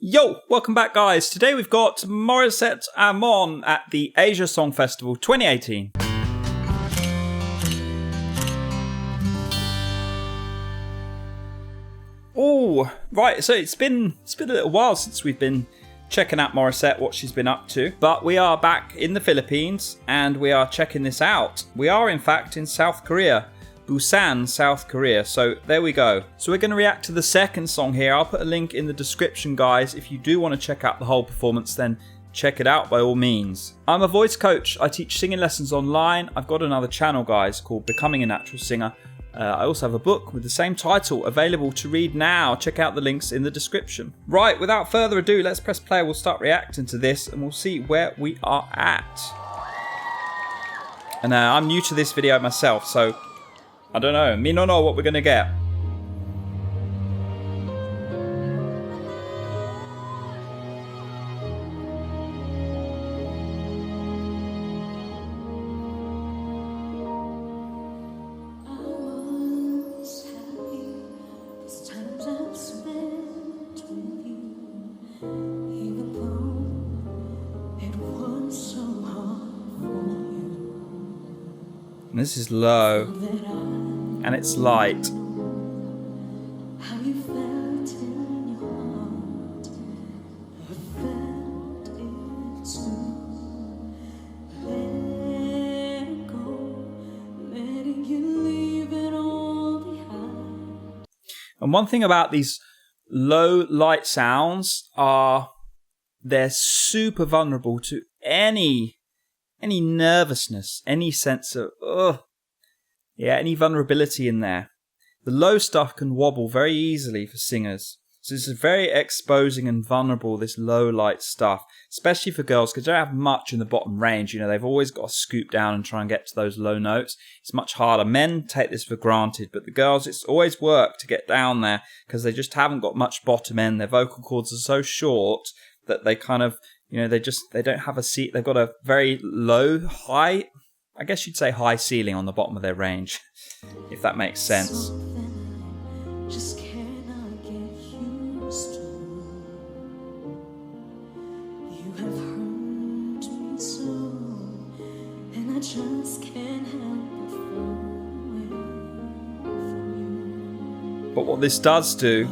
Yo, welcome back guys. Today we've got Morissette Amon at the Asia Song Festival 2018. Oh, right, so it's been a little while since we've been checking out Morissette, what she's been up to. But we are back in the Philippines and we are checking this out. We are in fact in South Korea. Busan, South Korea. So there we go. So we're going to react to the second song here. I'll put a link in the description, guys. If you do want to check out the whole performance, then check it out by all means. I'm a voice coach. I teach singing lessons online. I've got another channel, guys, called Becoming a Natural Singer. I also have a book with the same title available to read now. Check out the links in the description. Right, without further ado, let's press play. We'll start reacting to this and we'll see where we are at. And I'm new to this video myself, so I don't know. Me no know what we're going to get. And this is low. And it's light. And one thing about these low light sounds are they're super vulnerable to any nervousness, any sense of any vulnerability in there. The low stuff can wobble very easily for singers. So this is very exposing and vulnerable, this low light stuff, especially for girls because they don't have much in the bottom range. You know, they've always got to scoop down and try and get to those low notes. It's much harder. Men take this for granted, but the girls, it's always work to get down there because they just haven't got much bottom end. Their vocal cords are so short that they kind of, you know, they don't have a seat. They've got a very low, high, I guess you'd say high ceiling on the bottom of their range, if that makes sense. Just cannot get used to. You have hurt me so, and I just can't help but fall away from you. But what this does do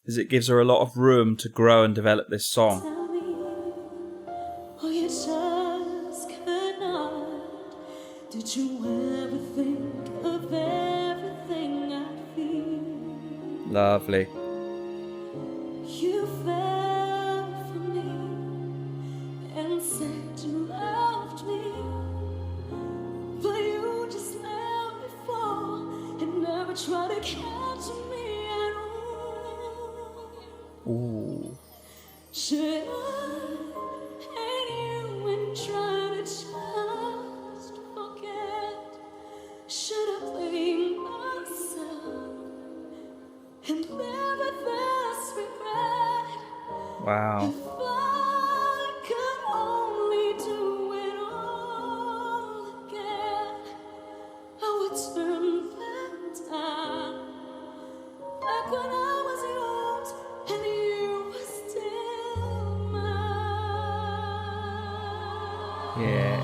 is it gives her a lot of room to grow and develop this song. Did you ever think of everything I feel? Lovely. You fell for me and said you loved me, but you just let me fall and never tried to catch me at all. Ooh. Should I hate you and try to just forget? Should I blame myself and live with this regret? Wow. If I could only do it all again, I would turn back time, like when I was yours and you were still mine. Yeah.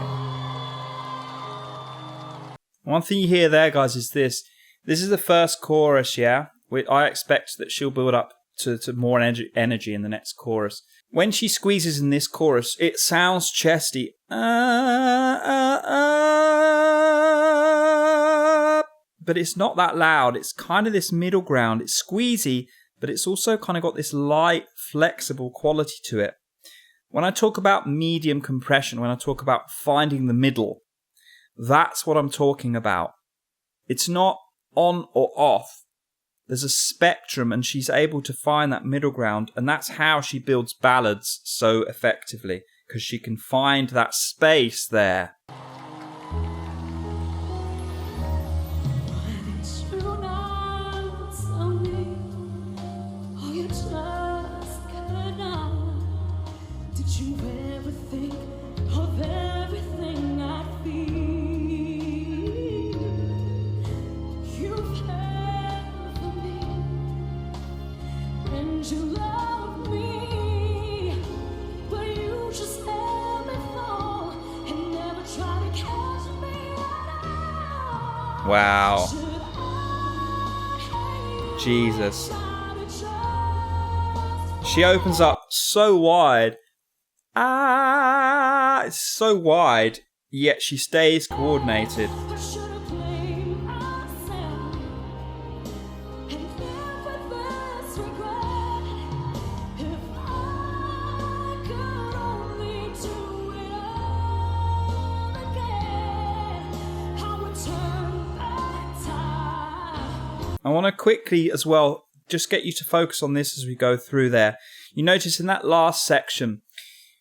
One thing you hear there, guys, is this. This is the first chorus, yeah? I expect that she'll build up to more energy in the next chorus. When she squeezes in this chorus, it sounds chesty. But it's not that loud. It's kind of this middle ground. It's squeezy, but it's also kind of got this light, flexible quality to it. When I talk about medium compression, when I talk about finding the middle, that's what I'm talking about. It's not on or off. There's a spectrum and she's able to find that middle ground, and that's how she builds ballads so effectively, because she can find that space there. Did you ever think of everything I feel? You care for me, and and you love me, but you just let me fall and never try to catch me at all. Wow. Should I Jesus. try to just She opens up so wide. It's so wide, yet she stays coordinated. or should I blame myself and live with this regret? If I could only do it all again, I would turn back time. I want to quickly as well just get you to focus on this as we go through there. You notice in that last section,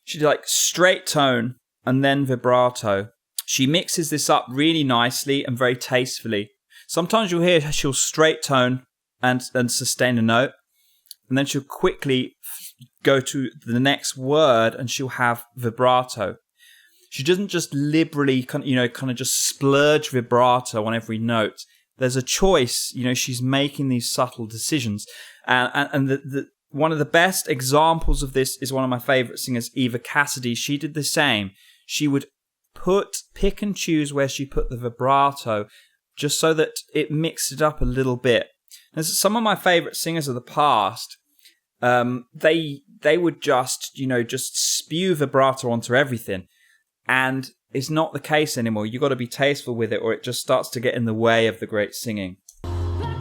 she did like straight tone and then vibrato. She mixes this up really nicely and very tastefully. Sometimes you'll hear she'll straight tone and sustain a note, and then she'll quickly go to the next word and she'll have vibrato. She doesn't just liberally kind of just splurge vibrato on every note. There's a choice. She's making these subtle decisions, and the one of the best examples of this is one of my favorite singers, Eva Cassidy. She did the same. She would pick and choose where she put the vibrato, just so that it mixed it up a little bit. And some of my favorite singers of the past, they would just spew vibrato onto everything, and it's not the case anymore. You've got to be tasteful with it, or it just starts to get in the way of the great singing. Back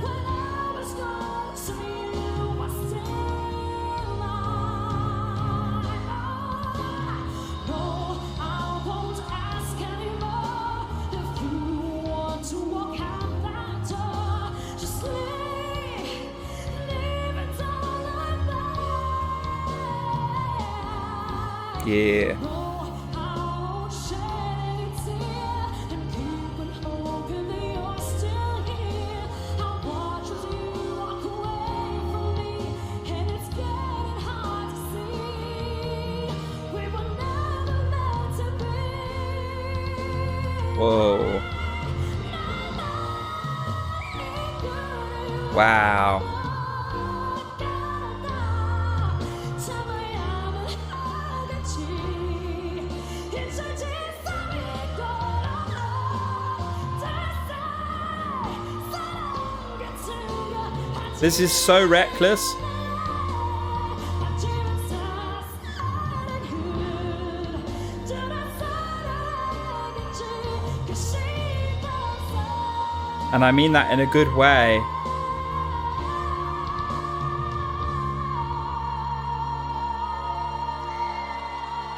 when I was close to you, I still lie. No, I won't ask anymore if you want to walk out that door. Just leave it all like that. Yeah. No, I won't shed any tear and keep on hoping that you're still here. I watch as you walk away from me, and it's getting hard to see we were never meant to be. Whoa. Wow. This is so reckless. And I mean that in a good way.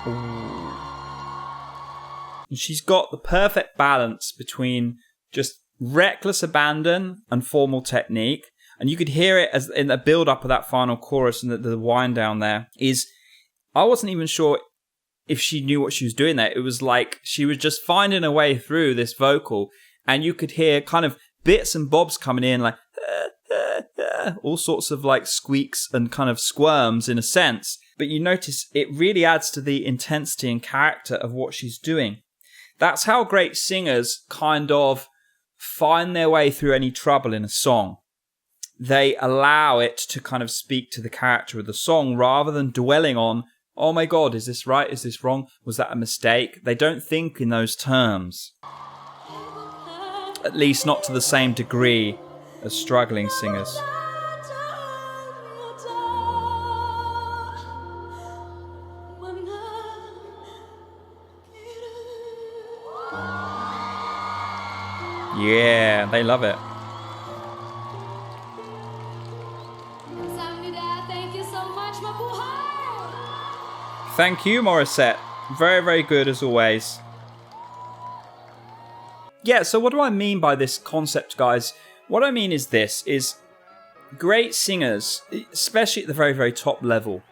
Ooh. And she's got the perfect balance between just reckless abandon and formal technique. And you could hear it as in the build-up of that final chorus and the wind down there is, I wasn't even sure if she knew what she was doing there. It was like she was just finding a way through this vocal, and you could hear kind of bits and bobs coming in, like all sorts of like squeaks and kind of squirms in a sense. But you notice it really adds to the intensity and character of what she's doing. That's how great singers kind of find their way through any trouble in a song. They allow it to kind of speak to the character of the song rather than dwelling on, oh my God, is this right? Is this wrong? Was that a mistake? They don't think in those terms. At least not to the same degree as struggling singers. Yeah, they love it. Thank you so much, Mabuhay. Thank you, Morissette. Very, very good as always. Yeah, so what do I mean by this concept, guys? What I mean is this, is great singers, especially at the very, very top level,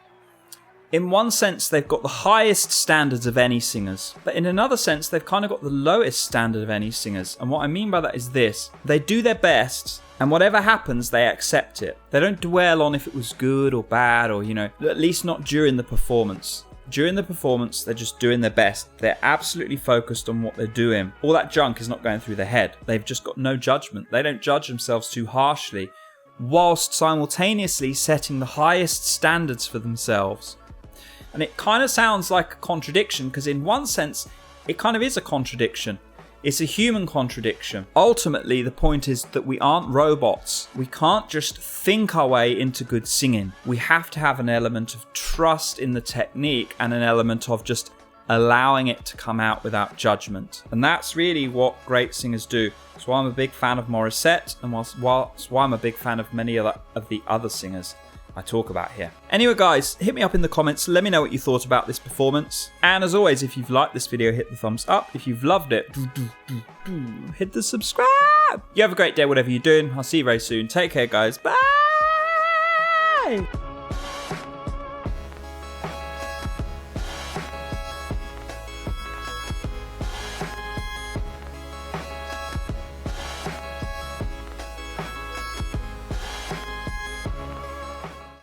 in one sense, they've got the highest standards of any singers. But in another sense, they've kind of got the lowest standard of any singers. And what I mean by that is this. They do their best, and whatever happens, they accept it. They don't dwell on if it was good or bad, or, at least not during the performance. During the performance, they're just doing their best. They're absolutely focused on what they're doing. All that junk is not going through their head. They've just got no judgment. They don't judge themselves too harshly. whilst simultaneously setting the highest standards for themselves. And it kind of sounds like a contradiction, because in one sense, it kind of is a contradiction. It's a human contradiction. Ultimately, the point is that we aren't robots. We can't just think our way into good singing. We have to have an element of trust in the technique and an element of just allowing it to come out without judgment. And that's really what great singers do. That's why I'm a big fan of Morissette, and that's why I'm a big fan of many of the other singers I talk about here. Anyway guys, hit me up in the comments, let me know what you thought about this performance. And as always, if you've liked this video, hit the thumbs up. If you've loved it, hit the subscribe. You have a great day, whatever you're doing. I'll see you very soon. Take care guys. Bye.